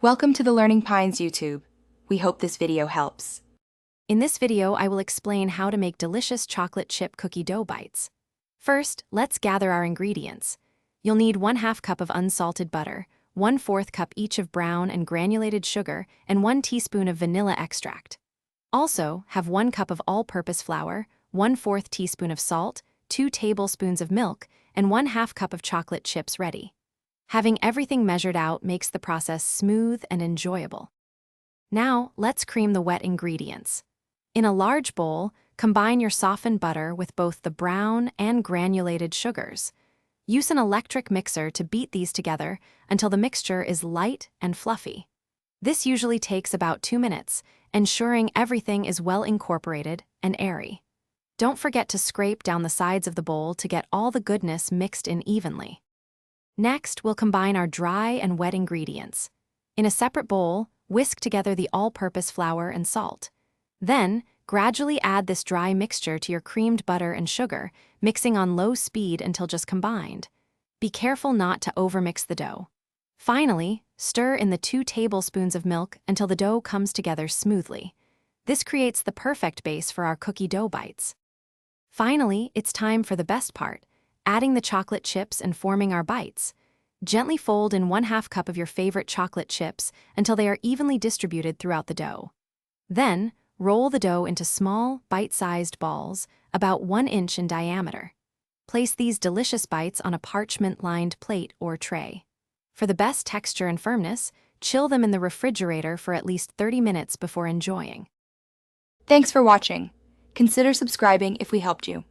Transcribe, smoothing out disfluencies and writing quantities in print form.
Welcome to the Learning Pines YouTube. We hope this video helps. In this video, I will explain how to make delicious chocolate chip cookie dough bites. First, let's gather our ingredients. You'll need 1/2 cup of unsalted butter, 1/4 cup each of brown and granulated sugar, and 1 teaspoon of vanilla extract. Also, have 1 cup of all-purpose flour, 1/4 teaspoon of salt, 2 tablespoons of milk, and 1/2 cup of chocolate chips ready. Having everything measured out makes the process smooth and enjoyable. Now, let's cream the wet ingredients. In a large bowl, combine your softened butter with both the brown and granulated sugars. Use an electric mixer to beat these together until the mixture is light and fluffy. This usually takes about 2 minutes, ensuring everything is well incorporated and airy. Don't forget to scrape down the sides of the bowl to get all the goodness mixed in evenly. Next, we'll combine our dry and wet ingredients. In a separate bowl, whisk together the all-purpose flour and salt. Then, gradually add this dry mixture to your creamed butter and sugar, mixing on low speed until just combined. Be careful not to overmix the dough. Finally, stir in the 2 tablespoons of milk until the dough comes together smoothly. This creates the perfect base for our cookie dough bites. Finally, it's time for the best part, adding the chocolate chips and forming our bites. Gently fold in 1/2 cup of your favorite chocolate chips until they are evenly distributed throughout the dough. Then, roll the dough into small, bite-sized balls, about 1 inch in diameter. Place these delicious bites on a parchment-lined plate or tray. For the best texture and firmness, chill them in the refrigerator for at least 30 minutes before enjoying. Thanks for watching. Consider subscribing if we helped you.